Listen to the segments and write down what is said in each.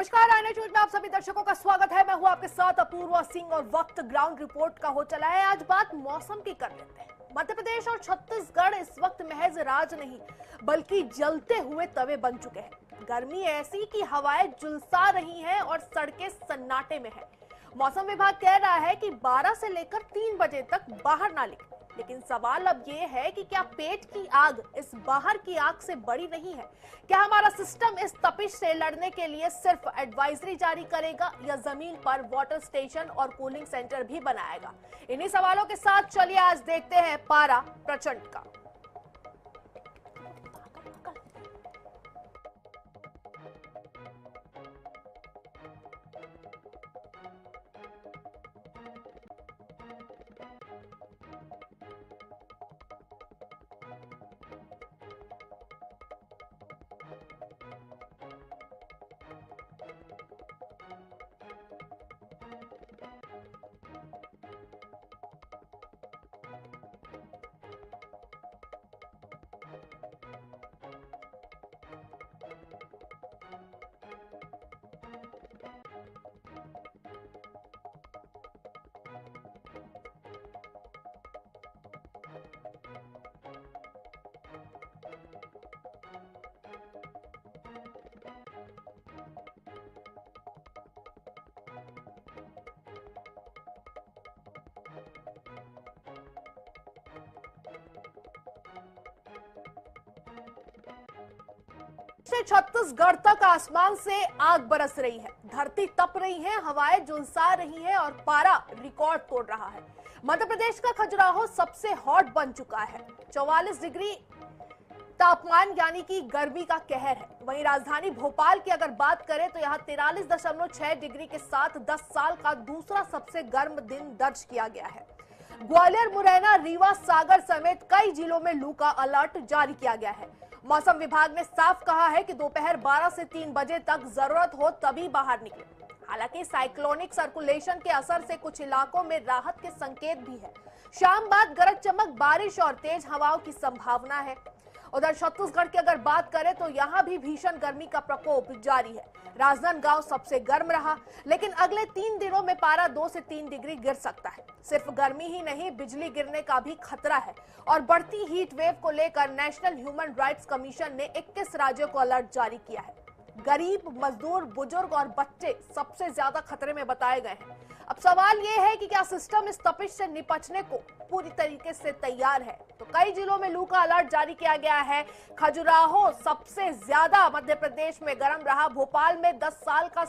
नमस्कार, INA news में आप सभी दर्शकों का स्वागत है। मैं हूं आपके साथ अपूर्वा सिंह और वक्त ग्राउंड रिपोर्ट का हो चला है। आज बात मौसम की कर लेते हैं। मध्य प्रदेश और छत्तीसगढ़ इस वक्त महज राज नहीं बल्कि जलते हुए तवे बन चुके हैं। गर्मी ऐसी कि हवाएं झुलसा रही हैं और सड़कें सन्नाटे में है। मौसम विभाग कह रहा है कि 12 से लेकर 3 बजे तक बाहर ना निकलें। लेकिन सवाल अब ये है कि क्या पेट की आग इस बाहर की आग से बड़ी नहीं है? क्या हमारा सिस्टम इस तपिश से लड़ने के लिए सिर्फ एडवाइजरी जारी करेगा या जमीन पर वाटर स्टेशन और कूलिंग सेंटर भी बनाएगा? इन्हीं सवालों के साथ चलिए आज देखते हैं पारा प्रचंड का। से छत्तीसगढ़ तक आसमान से आग बरस रही है, धरती तप रही है, हवाएं झुलसा रही है और पारा रिकॉर्ड तोड़ रहा है। मध्य प्रदेश का खजुराहो सबसे हॉट बन चुका है। 44 डिग्री तापमान यानी कि गर्मी का कहर है। वहीं राजधानी भोपाल की अगर बात करें तो यहाँ 43.6 डिग्री के साथ 10 साल का दूसरा सबसे गर्म दिन दर्ज किया गया है। ग्वालियर, मुरैना, रीवा, सागर समेत कई जिलों में लू का अलर्ट जारी किया गया है। मौसम विभाग ने साफ कहा है कि दोपहर 12 से 3 बजे तक जरूरत हो तभी बाहर निकलें। हालांकि साइक्लोनिक सर्कुलेशन के असर से कुछ इलाकों में राहत के संकेत भी है। शाम बाद गरज चमक, बारिश और तेज हवाओं की संभावना है। उधर छत्तीसगढ़ की अगर बात करें तो यहाँ भी भीषण गर्मी का प्रकोप जारी है। राजनांदगांव सबसे गर्म रहा, लेकिन अगले 3 दिनों में पारा 2 से 3 डिग्री गिर सकता है। सिर्फ गर्मी ही नहीं, बिजली गिरने का भी खतरा है। और बढ़ती हीट वेव को लेकर नेशनल ह्यूमन राइट्स कमीशन ने 21 राज्यों को अलर्ट जारी किया है। गरीब, मजदूर, बुजुर्ग और बच्चे सबसे ज्यादा खतरे में बताए गए हैं। अब सवाल यह है कि क्या सिस्टम इस तपिश से निपटने को पूरी तरीके से तैयार है? तो कई जिलों में लू का अलर्ट जारी किया गया है। खजुराहो सबसे ज्यादा मध्य प्रदेश में गर्म रहा। भोपाल में 10 साल का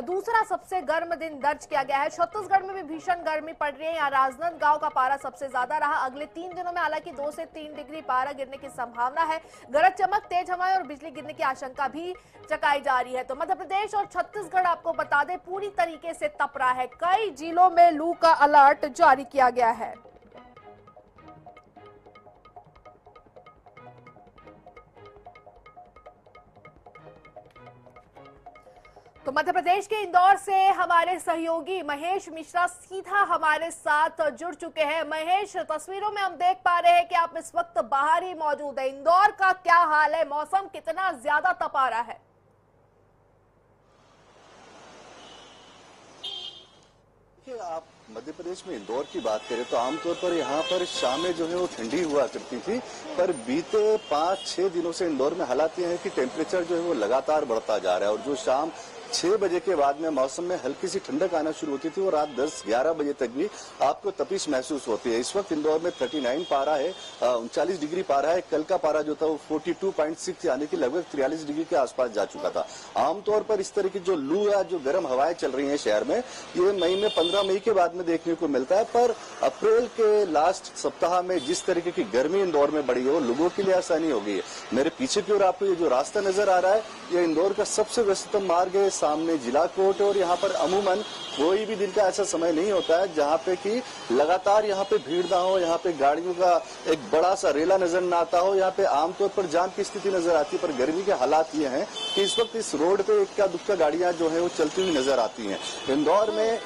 दूसरा सबसे गर्म दिन दर्ज किया गया है। छत्तीसगढ़ में भी भीषण गर्मी पड़ रही है। यहाँ राजनांदगांव का पारा सबसे ज्यादा रहा। अगले 3 दिनों में हालांकि 2 से 3 डिग्री पारा गिरने की संभावना है। गरज चमक, तेज हवाएं और बिजली गिरने की आशंका भी जताई जा रही है। तो मध्य प्रदेश और छत्तीसगढ़ आपको बता दें पूरी तरीके से तप रहा है। कई जिलों में लू का अलर्ट जारी किया गया है। तो मध्य प्रदेश के इंदौर से हमारे सहयोगी महेश मिश्रा सीधा हमारे साथ जुड़ चुके हैं। महेश, तस्वीरों में हम देख पा रहे हैं कि आप इस वक्त बाहर ही मौजूद है। इंदौर का क्या हाल है? मौसम कितना ज्यादा तपा रहा है? आप मध्य प्रदेश में इंदौर की बात करें तो आमतौर पर यहाँ पर शामें जो है वो ठंडी हुआ करती थी, पर बीते 5-6 दिनों से इंदौर में हालात ये है कि टेम्परेचर जो है वो लगातार बढ़ता जा रहा है। और जो शाम 6 बजे के बाद में मौसम में हल्की सी ठंडक आना शुरू होती थी और रात 10-11 बजे तक भी आपको तपिश महसूस होती है। इस वक्त इंदौर में 39 पारा है, 39 डिग्री पारा है। कल का पारा जो था वो 42.6 यानी कि लगभग 43 डिग्री के आसपास जा चुका था। आमतौर पर इस तरह की जो लू या जो गर्म हवाएं चल रही हैं शहर में, ये मई में 15 मई के बाद में देखने को मिलता है। पर अप्रैल के लास्ट सप्ताह में जिस तरीके की गर्मी इंदौर में बढ़ी है वो लोगों के लिए आसानी हो गई है। मेरे पीछे की ओर आपको ये जो रास्ता नजर आ रहा है, ये इंदौर का सबसे व्यस्ततम मार्ग है। सामने जिला कोर्ट और यहाँ पर अमूमन कोई भी दिन का ऐसा समय नहीं होता है जहाँ पे कि लगातार यहाँ पे भीड़ ना हो, यहाँ पे गाड़ियों का एक बड़ा सा रेला नजर ना आता हो, यहाँ पे आमतौर पर जाम की स्थिति नजर आती है। पर गर्मी के हालात ये हैं कि इस वक्त इस रोड पे इक्का दुक्का गाड़ियां जो है वो चलती हुई नजर आती हैं। इंदौर में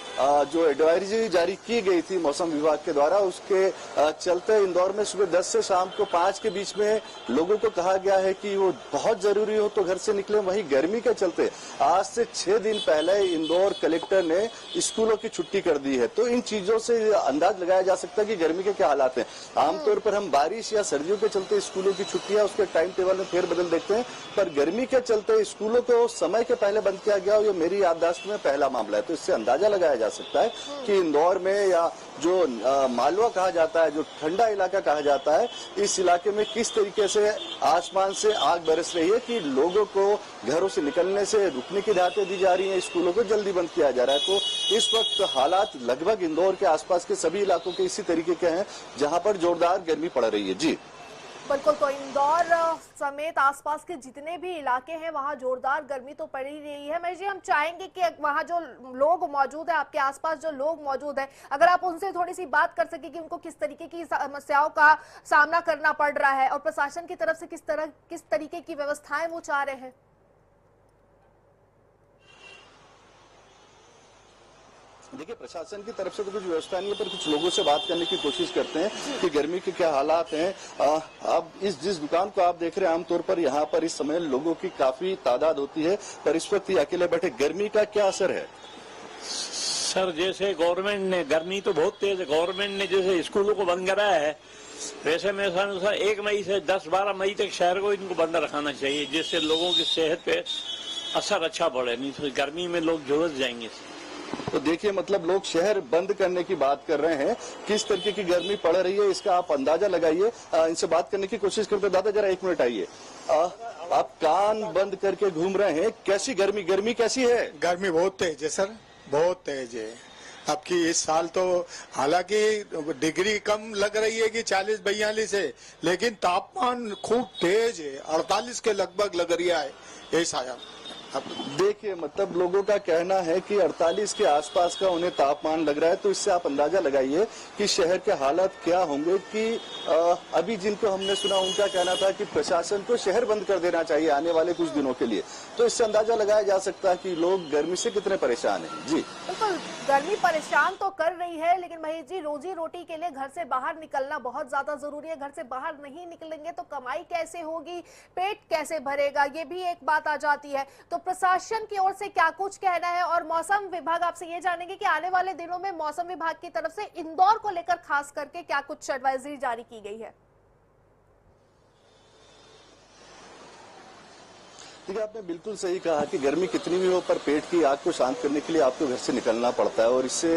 जो एडवाइजरी जारी की गई थी मौसम विभाग के द्वारा, उसके चलते इंदौर में सुबह 10 से शाम को 5 के बीच में लोगों को कहा गया है कि वो बहुत जरूरी हो तो घर से निकले। वहीं गर्मी के चलते आज से 6 दिन पहले इंदौर कलेक्टर ने स्कूलों की छुट्टी कर दी है। तो इन चीजों से अंदाज लगाया जा सकता है कि गर्मी के क्या हालात हैं। आमतौर पर हम बारिश या सर्दियों के चलते स्कूलों की छुट्टियां उसके टाइम टेबल में फेरबदल देखते हैं, पर गर्मी के चलते स्कूलों को समय के पहले बंद किया गया, ये मेरी याददाश्त में पहला मामला है। तो इससे अंदाजा लगाया जा सकता है कि इंदौर में या जो मालवा कहा जाता है, जो ठंडा इलाका कहा जाता है, इस इलाके में किस तरीके से आसमान से आग बरस रही है कि लोगों को घरों से निकलने से रुकने की हिदायतें दी जा रही हैं, स्कूलों को जल्दी बंद किया जा रहा है। तो इस वक्त हालात लगभग इंदौर के आसपास के सभी इलाकों के इसी तरीके के हैं जहां पर जोरदार गर्मी पड़ रही है। जी बिल्कुल, तो इंदौर समेत आसपास के जितने भी इलाके हैं वहां जोरदार गर्मी तो पड़ ही रही है। महेश जी, हम चाहेंगे कि वहां जो लोग मौजूद है, आपके आसपास जो लोग मौजूद है, अगर आप उनसे थोड़ी सी बात कर सके कि उनको किस तरीके की समस्याओं का सामना करना पड़ रहा है और प्रशासन की तरफ से किस तरीके की व्यवस्थाएं वो चाह रहे हैं। देखिए, प्रशासन की तरफ से तो कुछ व्यवस्था नहीं है, पर कुछ लोगों से बात करने की कोशिश करते हैं कि गर्मी के क्या हालात हैं। अब जिस दुकान को आप देख रहे हैं, आमतौर पर यहाँ पर इस समय लोगों की काफी तादाद होती है, पर इस वक्त ये अकेले बैठे, गर्मी का क्या असर है? सर, जैसे गवर्नमेंट ने, गर्मी तो बहुत तेज है, गवर्नमेंट ने जैसे स्कूलों को बंद कराया है, वैसे मेरे अनुसार 1 मई से 10-12 मई तक शहर को इनको बंद रखाना चाहिए, जिससे लोगों की सेहत पे असर अच्छा पड़े। नहीं तो गर्मी में लोग झुलस जाएंगे। तो देखिए, मतलब लोग शहर बंद करने की बात कर रहे हैं। किस तरीके की गर्मी पड़ रही है इसका आप अंदाजा लगाइए। इनसे बात करने की कोशिश करते। दादा, जरा 1 मिनट आइए। आप कान बंद करके घूम रहे हैं, कैसी गर्मी कैसी है? गर्मी बहुत तेज है सर, बहुत तेज है। अब की इस साल तो हालांकि डिग्री कम लग रही है कि 40-42 है, लेकिन तापमान खूब तेज है, 48 के लगभग लग रहा है ऐसा। अब देखिए, मतलब लोगों का कहना है कि 48 के आसपास का उन्हें तापमान लग रहा है। तो इससे आप अंदाजा लगाइए कि शहर के हालात क्या होंगे। कि अभी जिनको हमने सुना उनका कहना था कि प्रशासन को शहर बंद कर देना चाहिए आने वाले कुछ दिनों के लिए। तो इससे अंदाजा लगाया जा सकता है कि लोग गर्मी से कितने परेशान हैं। जी बिल्कुल, गर्मी परेशान तो कर रही है, लेकिन महेश जी, रोजी रोटी के लिए घर से बाहर निकलना बहुत ज्यादा जरूरी है। घर से बाहर नहीं निकलेंगे तो कमाई कैसे होगी, पेट कैसे भरेगा, ये भी एक बात आ जाती है। तो प्रशासन की ओर से क्या कुछ कहना है, और मौसम विभाग, आपसे ये जानेंगे कि आने वाले दिनों में मौसम विभाग की तरफ से इंदौर को लेकर खास करके क्या कुछ एडवाइजरी जारी की गई है। देखिए, आपने बिल्कुल सही कहा कि गर्मी कितनी भी हो, पर पेट की आग को शांत करने के लिए आपको घर से निकलना पड़ता है। और इससे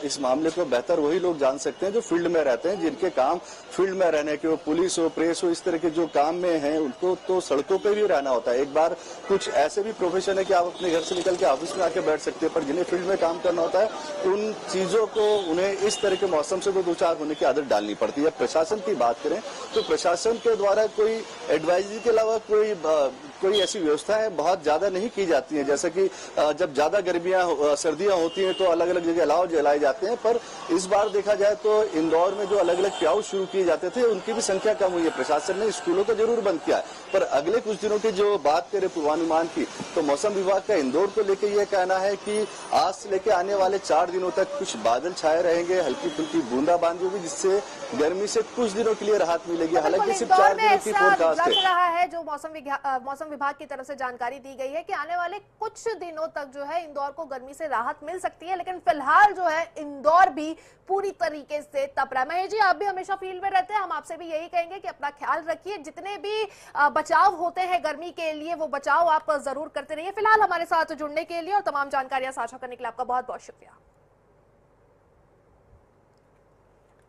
इस मामले को बेहतर वही लोग जान सकते हैं जो फील्ड में रहते हैं, जिनके काम फील्ड में रहने के, वो पुलिस हो, प्रेस हो, इस तरह के जो काम में हैं, उनको तो सड़कों पे भी रहना होता है। एक बार कुछ ऐसे भी प्रोफेशन है कि आप अपने घर से निकल के ऑफिस में आके बैठ सकते हैं, पर जिन्हें फील्ड में काम करना होता है, उन चीजों को उन्हें इस तरह के मौसम से तो दो चार होने की आदत डालनी पड़ती है। प्रशासन की बात करें तो प्रशासन के द्वारा कोई एडवाइजरी के अलावा कोई ऐसी व्यवस्थाएं बहुत ज्यादा नहीं की जाती हैं। जैसे कि जब ज्यादा गर्मियां सर्दियां होती हैं तो अलग अलग जगह अलाव जलाए जाते हैं, पर इस बार देखा जाए तो इंदौर में जो अलग अलग प्याऊ शुरू किए जाते थे उनकी भी संख्या कम हुई है। प्रशासन ने स्कूलों को जरूर बंद किया है, पर अगले कुछ दिनों की जो बात करें पूर्वानुमान की, तो मौसम विभाग का इंदौर को लेकर यह कहना है कि आज से लेकर आने वाले 4 दिनों तक कुछ बादल छाए रहेंगे, हल्की फुल्की बूंदाबांदी होगी, जिससे गर्मी से कुछ दिनों के लिए राहत मिलेगी। हालांकि सिर्फ 4 दिनों की फोरकास्ट है। जो मौसम विभाग की तरफ से जानकारी दी गई है कि आने वाले कुछ दिनों तक जो है इंदौर को गर्मी से राहत मिल सकती है, लेकिन फिलहाल जो है इंदौर भी पूरी तरीके से तप रहा है। महेश जी, आप भी हमेशा फील्ड में रहते हैं, हम आपसे भी यही कहेंगे कि अपना ख्याल रखिए, जितने भी बचाव होते हैं गर्मी के लिए वो बचाव आप जरूर करते रहिए। फिलहाल हमारे साथ जुड़ने के लिए और तमाम जानकारियां साझा करने के लिए आपका बहुत बहुत शुक्रिया।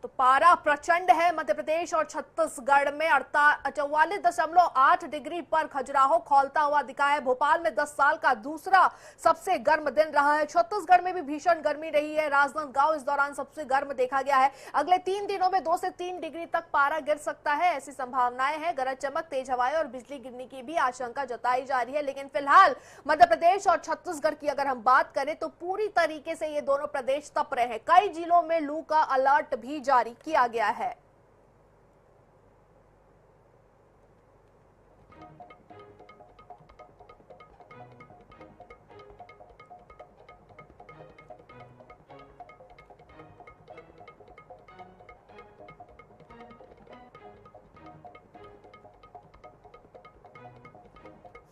तो पारा प्रचंड है। मध्य प्रदेश और छत्तीसगढ़ में 44.8 डिग्री पर खजुराहो खौलता हुआ दिखा है। भोपाल में 10 साल का दूसरा सबसे गर्म दिन रहा है। छत्तीसगढ़ में भी भीषण गर्मी रही है। राजनांदगांव इस दौरान सबसे गर्म देखा गया है। अगले 3 दिनों में 2 से 3 डिग्री तक पारा गिर सकता है, ऐसी संभावनाएं हैं। गरज चमक, तेज हवाएं और बिजली गिरने की भी आशंका जताई जा रही है। लेकिन फिलहाल मध्य प्रदेश और छत्तीसगढ़ की अगर हम बात करें तो पूरी तरीके से ये दोनों प्रदेश तप रहे हैं। कई जिलों में लू का अलर्ट भी जारी किया गया है।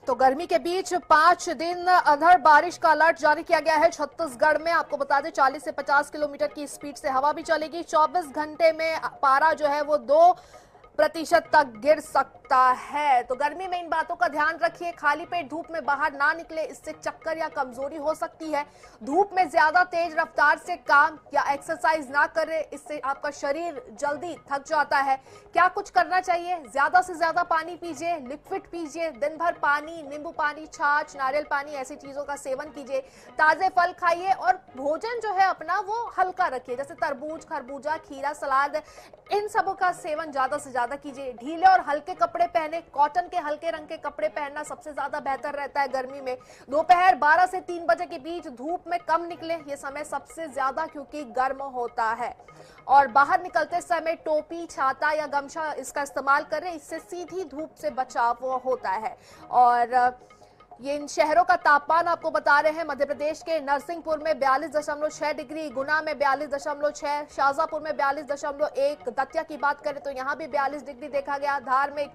तो गर्मी के बीच 5 दिन अधर बारिश का अलर्ट जारी किया गया है छत्तीसगढ़ में। आपको बता दें 40 से 50 किलोमीटर की स्पीड से हवा भी चलेगी। 24 घंटे में पारा जो है वो 2% तक गिर सकता है। तो गर्मी में इन बातों का ध्यान रखिए। खाली पेट धूप में बाहर ना निकले, इससे चक्कर या कमजोरी हो सकती है। धूप में ज्यादा तेज रफ्तार से काम या एक्सरसाइज ना करें, इससे आपका शरीर जल्दी थक जाता है। क्या कुछ करना चाहिए? ज्यादा से ज्यादा पानी पीजिए, लिक्विड पीजिए। दिन भर पानी, नींबू पानी, छाछ, नारियल पानी ऐसी चीजों का सेवन कीजिए। ताजे फल खाइए और भोजन जो है अपना वो हल्का रखिए, जैसे तरबूज, खरबूजा, खीरा, सलाद, इन सबों का सेवन ज्यादा से ज्यादा कीजिए। ढीले और हल्के कपड़े पहने, कॉटन के हल्के रंग के कपड़े पहनना सबसे ज्यादा बेहतर रहता है गर्मी में। दोपहर 12 से 3 बजे के बीच धूप में कम निकले, ये समय सबसे ज्यादा क्योंकि गर्म होता है। और बाहर निकलते समय टोपी, छाता या गमछा इसका इस्तेमाल करें, इससे सीधी धूप से बचाव होता है। और ये इन शहरों का तापमान आपको बता रहे हैं। मध्य प्रदेश के नरसिंहपुर में 42.6 डिग्री, गुना में 42.6, शाजापुर में 42.1, दतिया की बात करें तो यहाँ भी 42 डिग्री देखा गया। धार में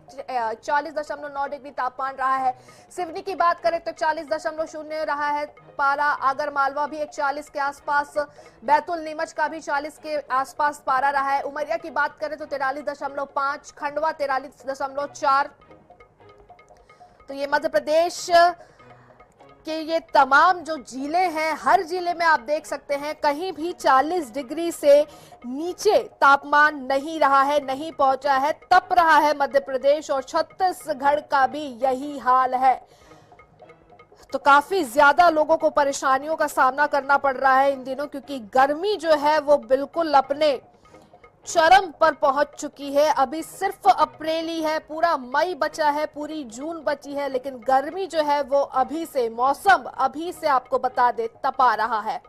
40.9 डिग्री तापमान रहा है। सिवनी की बात करें तो 40.0 रहा है पारा। आगर मालवा भी 41 के आसपास, बैतूल नीमच का भी 40 के आसपास पारा रहा है। उमरिया की बात करें तो 43.5, खंडवा 43.4। तो ये मध्य प्रदेश के ये तमाम जो जिले हैं, हर जिले में आप देख सकते हैं कहीं भी 40 डिग्री से नीचे तापमान नहीं रहा है, नहीं पहुंचा है। तप रहा है मध्य प्रदेश और छत्तीसगढ़ का भी यही हाल है। तो काफी ज्यादा लोगों को परेशानियों का सामना करना पड़ रहा है इन दिनों, क्योंकि गर्मी जो है वो बिल्कुल अपने चरम पर पहुंच चुकी है। अभी सिर्फ अप्रैल ही है, पूरा मई बचा है, पूरी जून बची है, लेकिन गर्मी जो है वो अभी से, मौसम अभी से आपको बता दे तपा रहा है।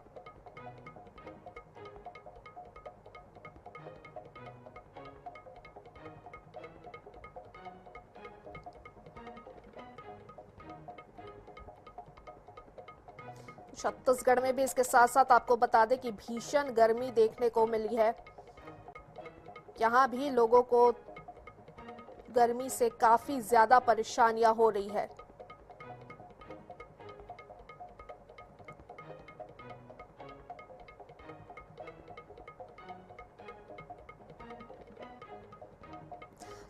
छत्तीसगढ़ में भी इसके साथ साथ आपको बता दें कि भीषण गर्मी देखने को मिली है। यहाँ भी लोगों को गर्मी से काफी ज्यादा परेशानियां हो रही है।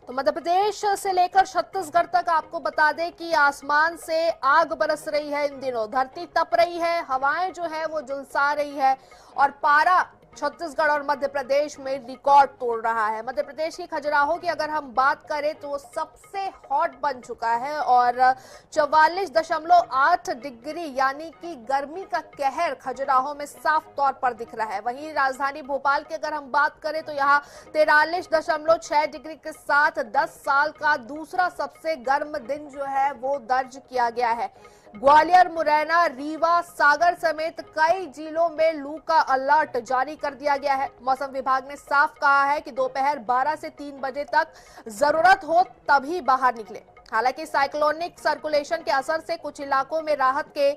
तो मध्य प्रदेश से लेकर छत्तीसगढ़ तक आपको बता दें कि आसमान से आग बरस रही है इन दिनों। धरती तप रही है, हवाएं जो है वो झुलसा रही है और पारा छत्तीसगढ़ और मध्य प्रदेश में रिकॉर्ड तोड़ रहा है। मध्य प्रदेश की खजुराहो की अगर हम बात करें तो वो सबसे हॉट बन चुका है और 44.8 डिग्री यानी कि गर्मी का कहर खजुराहो में साफ तौर पर दिख रहा है। वहीं राजधानी भोपाल की अगर हम बात करें तो यहाँ 43.6 डिग्री के साथ 10 साल का दूसरा सबसे गर्म दिन जो है वो दर्ज किया गया है। ग्वालियर, मुरैना, रीवा, सागर समेत कई जिलों में लू का अलर्ट जारी कर दिया गया है। मौसम विभाग ने साफ कहा है कि दोपहर 12 से 3 बजे तक जरूरत हो तभी बाहर निकले। हालांकि साइक्लोनिक सर्कुलेशन के असर से कुछ इलाकों में राहत के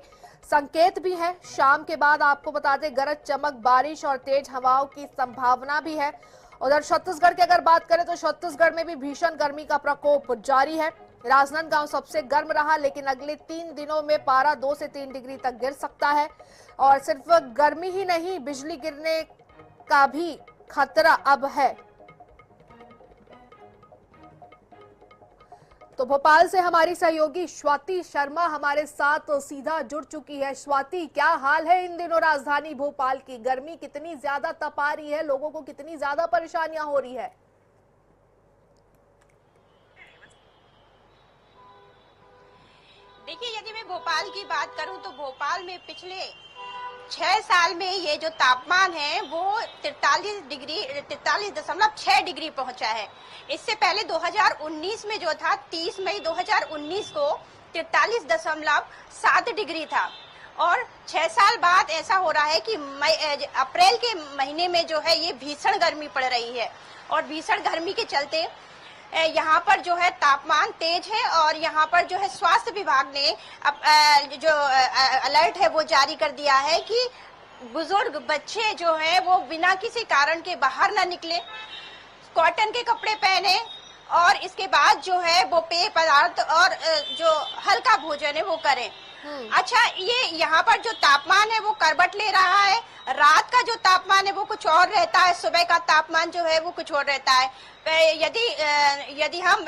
संकेत भी हैं। शाम के बाद आपको बता दें गरज चमक, बारिश और तेज हवाओं की संभावना भी है। उधर छत्तीसगढ़ की अगर बात करें तो छत्तीसगढ़ में भी भीषण गर्मी का प्रकोप जारी है। राजनांदगांव सबसे गर्म रहा, लेकिन अगले 3 दिनों में पारा 2 से 3 डिग्री तक गिर सकता है। और सिर्फ गर्मी ही नहीं, बिजली गिरने का भी खतरा अब है। तो भोपाल से हमारी सहयोगी स्वाति शर्मा हमारे साथ सीधा जुड़ चुकी है। स्वाति, क्या हाल है इन दिनों राजधानी भोपाल की? गर्मी कितनी ज्यादा तपा रही है, लोगों को कितनी ज्यादा परेशानियां हो रही है? देखिए, यदि मैं भोपाल की बात करूं तो भोपाल में पिछले 6 साल में ये जो तापमान है वो 43.6 डिग्री पहुंचा है। इससे पहले 2019 में जो था 30 मई 2019 को 43.7 डिग्री था। और 6 साल बाद ऐसा हो रहा है कि अप्रैल के महीने में जो है ये भीषण गर्मी पड़ रही है। और भीषण गर्मी के चलते यहाँ पर जो है तापमान तेज है और यहाँ पर जो है स्वास्थ्य विभाग ने जो अलर्ट है वो जारी कर दिया है कि बुजुर्ग बच्चे जो है वो बिना किसी कारण के बाहर ना निकले, कॉटन के कपड़े पहने और इसके बाद जो है वो पेय पदार्थ और जो हल्का भोजन है वो करें। अच्छा, ये यहाँ पर जो तापमान है वो करवट ले रहा है। रात का जो तापमान है वो कुछ और रहता है, सुबह का तापमान जो है वो कुछ और रहता है। यदि हम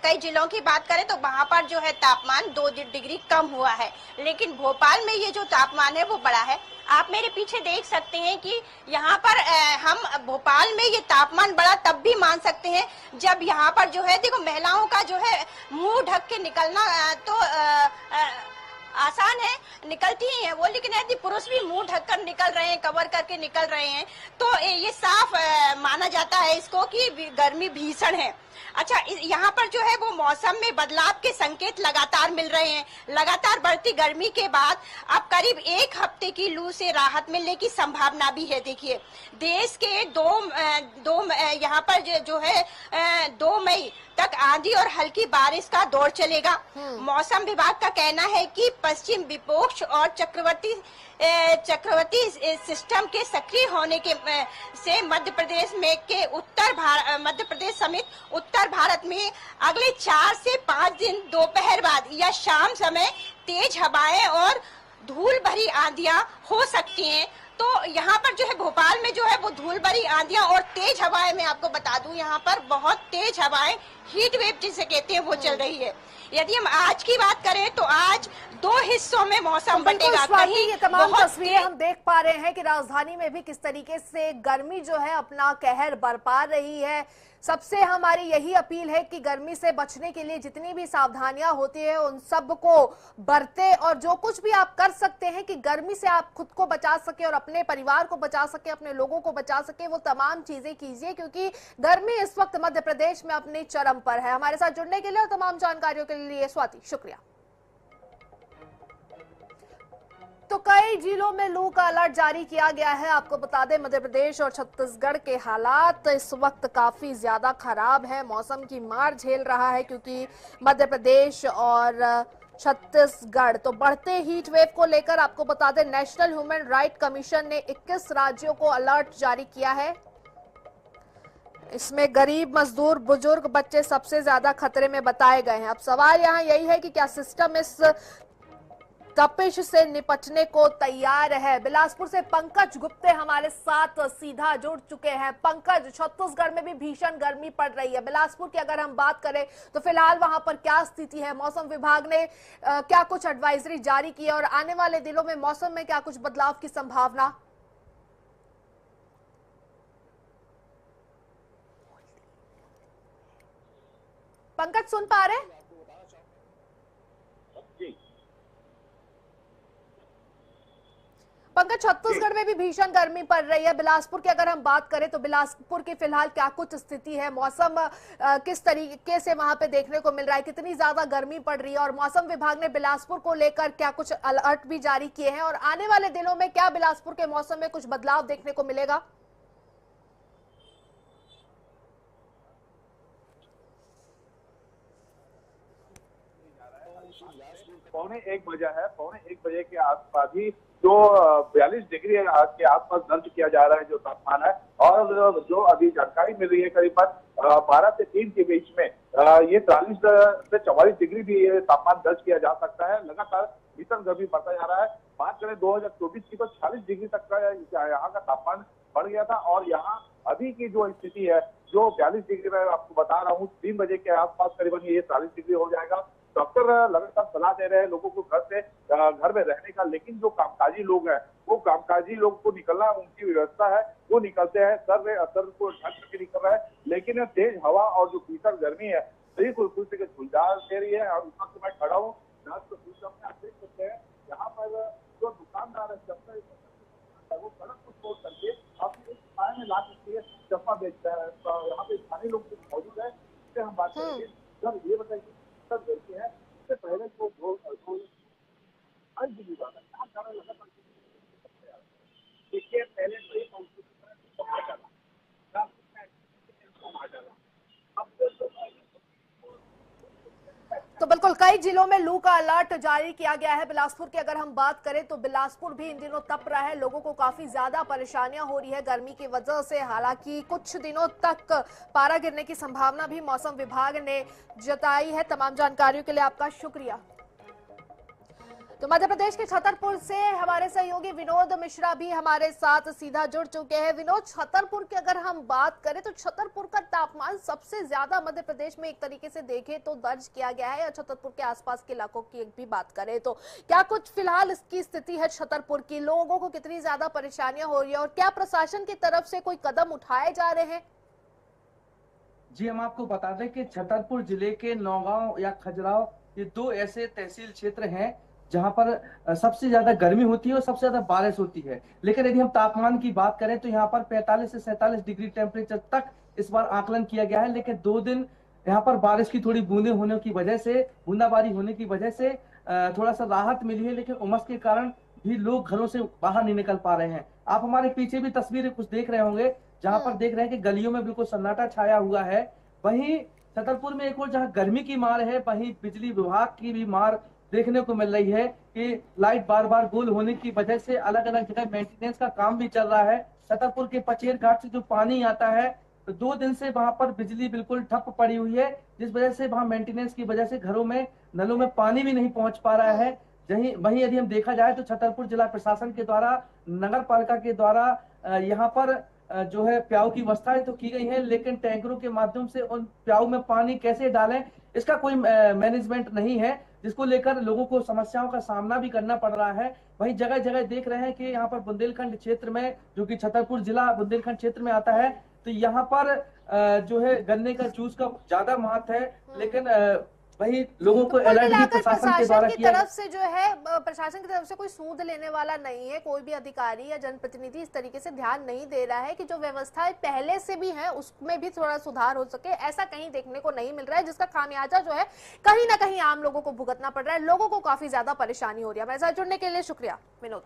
कई जिलों की बात करें तो वहाँ पर जो है तापमान 2 डिग्री कम हुआ है, लेकिन भोपाल में ये जो तापमान है वो बड़ा है। आप मेरे पीछे देख सकते हैं कि यहाँ पर हम भोपाल में ये तापमान बड़ा तब भी मान सकते हैं जब यहाँ पर जो है देखो महिलाओं का जो है मुंह ढक के निकलना तो आसान है, निकलती ही है वो, लेकिन यदि पुरुष भी मुंह ढककर निकल रहे हैं, कवर करके निकल रहे हैं तो ये साफ माना जाता है इसको कि गर्मी भीषण है। अच्छा, यहाँ पर जो है वो मौसम में बदलाव के संकेत लगातार मिल रहे हैं। लगातार बढ़ती गर्मी के बाद अब करीब 1 हफ्ते की लू से राहत मिलने की संभावना भी है। देखिए, देश के यहाँ पर जो है 2 मई तक आंधी और हल्की बारिश का दौर चलेगा। मौसम विभाग का कहना है कि पश्चिम विक्षोभ और चक्रवाती सिस्टम के सक्रिय होने के से मध्य प्रदेश समेत उत्तर भारत में अगले 4 से 5 दिन दोपहर बाद या शाम समय तेज हवाएं और धूल भरी आंधियां हो सकती हैं। तो यहाँ पर जो है भोपाल में जो है वो धूल भरी आंधियां और तेज हवाएं, मैं आपको बता दूं यहाँ पर बहुत तेज हवाएं, हीट वेव जिसे कहते हैं वो चल रही है। यदि हम आज की बात करें तो आज 2 हिस्सों में मौसम बटेगा। कहीं ये तमाम तस्वीरें हम देख पा रहे हैं कि राजधानी में भी किस तरीके से गर्मी जो है अपना कहर बरपा रही है। सबसे हमारी यही अपील है कि गर्मी से बचने के लिए जितनी भी सावधानियां होती है उन सब को बरते और जो कुछ भी आप कर सकते हैं कि गर्मी से आप खुद को बचा सके और अपने परिवार को बचा सके, अपने लोगों को बचा सके, वो तमाम चीजें कीजिए क्योंकि गर्मी इस वक्त मध्य प्रदेश में अपने चरम पर है। हमारे साथ जुड़ने के लिए और तमाम जानकारियों के लिए स्वाति, शुक्रिया। तो कई जिलों में लू का अलर्ट जारी किया गया है। आपको बता दें मध्य प्रदेश और छत्तीसगढ़ के हालात इस वक्त काफी ज्यादा खराब है, मौसम की मार झेल रहा है क्योंकि मध्य प्रदेश और छत्तीसगढ़ तो बढ़ते हीट वेव को लेकर आपको बता दें नेशनल ह्यूमन राइट कमीशन ने 21 राज्यों को अलर्ट जारी किया है। इसमें गरीब, मजदूर, बुजुर्ग, बच्चे सबसे ज्यादा खतरे में बताए गए हैं। अब सवाल यहाँ यही है कि क्या सिस्टम इस तपिश से निपटने को तैयार है। बिलासपुर से पंकज गुप्ते हमारे साथ सीधा जुड़ चुके हैं। पंकज, छत्तीसगढ़ में भी भीषण गर्मी पड़ रही है। बिलासपुर की अगर हम बात करें तो फिलहाल वहां पर क्या स्थिति है? मौसम विभाग ने क्या कुछ एडवाइजरी जारी की है और आने वाले दिनों में मौसम में क्या कुछ बदलाव की संभावना? पंकज सुन पा रहे? पंकज, छत्तीसगढ़ में भी भीषण गर्मी पड़ रही है। बिलासपुर की अगर हम बात करें तो बिलासपुर की फिलहाल क्या कुछ स्थिति है? मौसम किस तरीके से वहां पे देखने को मिल रहा है? कितनी ज्यादा गर्मी पड़ रही है और मौसम विभाग ने बिलासपुर को लेकर क्या कुछ अलर्ट भी जारी किए हैं और आने वाले दिनों में क्या बिलासपुर के मौसम में कुछ बदलाव देखने को मिलेगा? पौने 1 बजे है। पौने 1 बजे के आसपास ही जो 42 डिग्री के आसपास दर्ज किया जा रहा है जो तापमान है और जो अभी जानकारी मिल रही है करीबन 12 से 3 के बीच में ये 43 से 44 डिग्री भी ये तापमान दर्ज किया जा सकता है। लगातार भीषण गर्मी बढ़ता जा रहा है। बात करें 2024 की तो 46 डिग्री तक का यहाँ का तापमान बढ़ गया था और यहाँ अभी की जो स्थिति है जो 42 डिग्री मैं आपको बता रहा हूँ, 3 बजे के आसपास करीबन ये 40 डिग्री हो जाएगा। डॉक्टर लगातार सलाह दे रहे हैं लोगों को घर में रहने का, लेकिन जो कामकाजी लोग हैं वो कामकाजी लोग को निकलना उनकी व्यवस्था है, वो निकलते हैं, सर को ढक के निकल रहा है, लेकिन तेज हवा और जो भीषण गर्मी है सही कुछ के झुलझार दे रही है। और ऊपर से मैं खड़ा हूँ, आप देख सकते हैं यहाँ पर जो दुकानदार है चप्पल वो सड़क को छोड़ करके अपने खाने में ला सकती है, चप्पा बेचता है। तो यहाँ पे स्थानीय लोग मौजूद है, इससे हम बात करेंगे। सर ये बताइए, सर देखते हैं इससे पहले जो क्या कारण लगा था? देखिए पहले तो ये तो बिल्कुल कई जिलों में लू का अलर्ट जारी किया गया है। बिलासपुर की अगर हम बात करें तो बिलासपुर भी इन दिनों तप रहा है, लोगों को काफी ज्यादा परेशानियां हो रही है गर्मी की वजह से। हालांकि कुछ दिनों तक पारा गिरने की संभावना भी मौसम विभाग ने जताई है। तमाम जानकारियों के लिए आपका शुक्रिया। तो मध्य प्रदेश के छतरपुर से हमारे सहयोगी विनोद मिश्रा भी हमारे साथ सीधा जुड़ चुके हैं। विनोद, छतरपुर की अगर हम बात करें तो छतरपुर का तापमान सबसे ज्यादा मध्य प्रदेश में एक तरीके से देखें तो दर्ज किया गया है, या छतरपुर के आसपास के इलाकों की भी बात करें तो क्या कुछ फिलहाल इसकी स्थिति है? छतरपुर की लोगों को कितनी ज्यादा परेशानियां हो रही है और क्या प्रशासन की तरफ से कोई कदम उठाए जा रहे हैं? जी, हम आपको बता दें कि छतरपुर जिले के नौगांव या खजुराहो ये दो ऐसे तहसील क्षेत्र हैं जहां पर सबसे ज्यादा गर्मी होती है और सबसे ज्यादा बारिश होती है। लेकिन यदि हम तापमान की बात करें तो यहाँ पर 45 से 47 डिग्री टेम्परेचर तक इस बार आकलन किया गया है। लेकिन 2 दिन यहाँ पर बारिश की थोड़ी बूंदे होने की वजह से, बूंदाबांदी होने की वजह से थोड़ा सा राहत मिली है, लेकिन उमस के कारण भी लोग घरों से बाहर नहीं निकल पा रहे हैं। आप हमारे पीछे भी तस्वीरें कुछ देख रहे होंगे जहां पर देख रहे हैं कि गलियों में बिल्कुल सन्नाटा छाया हुआ है। वहीं छतरपुर में एक और जहां गर्मी की मार है, वहीं बिजली विभाग की भी मार देखने को मिल रही है कि लाइट बार बार गुल होने की वजह से अलग अलग जगह मेंटेनेंस का काम भी चल रहा है। छतरपुर के पचेर घाट से जो पानी आता है तो 2 दिन से वहां पर बिजली बिल्कुल ठप पड़ी हुई है, जिस वजह से वहां मेंटेनेंस की वजह से घरों में नलों में पानी भी नहीं पहुंच पा रहा है। वहीं यदि हम देखा जाए तो छतरपुर जिला प्रशासन के द्वारा, नगर पालिका के द्वारा यहाँ पर जो है प्याऊ की व्यवस्थाएं तो की गई है, लेकिन टैंकरों के माध्यम से उन प्याऊ में पानी कैसे डालें इसका कोई मैनेजमेंट नहीं है, जिसको लेकर लोगों को समस्याओं का सामना भी करना पड़ रहा है। वहीं जगह जगह देख रहे हैं कि यहाँ पर बुंदेलखंड क्षेत्र में, जो कि छतरपुर जिला बुंदेलखंड क्षेत्र में आता है, तो यहाँ पर जो है गन्ने का जूस का ज्यादा महत्व है, लेकिन वही लोगों को अलर्ट भी प्रशासन के द्वारा किया। तरफ से जो है प्रशासन की तरफ से कोई सूद लेने वाला नहीं है, कोई भी अधिकारी या जनप्रतिनिधि इस तरीके से ध्यान नहीं दे रहा है कि जो व्यवस्थाएं पहले से भी हैं उसमें भी थोड़ा सुधार हो सके, ऐसा कहीं देखने को नहीं मिल रहा है, जिसका खामियाजा जो है कहीं ना कहीं आम लोगों को भुगतना पड़ रहा है। लोगों को काफी ज्यादा परेशानी हो रही है। हमारे साथ जुड़ने के लिए शुक्रिया विनोद।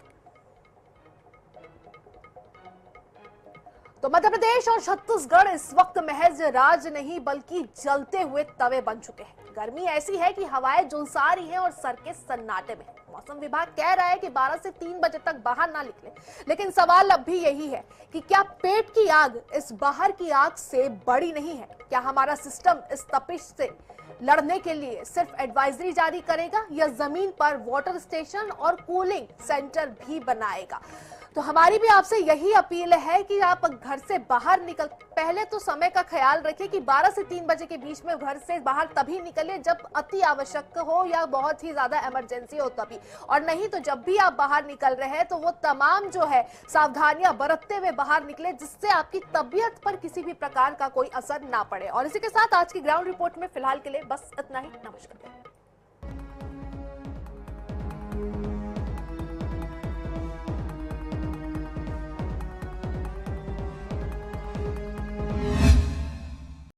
तो मध्य प्रदेश और छत्तीसगढ़ इस वक्त महज राज नहीं बल्कि जलते हुए तवे बन चुके हैं। गर्मी ऐसी है कि हवाएं झुलसा रही हैं और सड़कें सन्नाटे में। मौसम विभाग कह रहा है कि 12 से 3 बजे तक बाहर ना निकले, लेकिन सवाल अब भी यही है कि क्या पेट की आग इस बाहर की आग से बड़ी नहीं है? क्या हमारा सिस्टम इस तपिश से लड़ने के लिए सिर्फ एडवाइजरी जारी करेगा या जमीन पर वाटर स्टेशन और कूलिंग सेंटर भी बनाएगा? तो हमारी भी आपसे यही अपील है कि आप घर से बाहर निकल, पहले तो समय का ख्याल रखिए कि 12 से 3 बजे के बीच में घर से बाहर तभी निकलिए जब अति आवश्यक हो या बहुत ही ज्यादा इमरजेंसी हो तभी, और नहीं तो जब भी आप बाहर निकल रहे हैं तो वो तमाम जो है सावधानियां बरतते हुए बाहर निकले, जिससे आपकी तबीयत पर किसी भी प्रकार का कोई असर ना पड़े। और इसी के साथ आज की ग्राउंड रिपोर्ट में फिलहाल के लिए बस इतना ही। नमस्कार।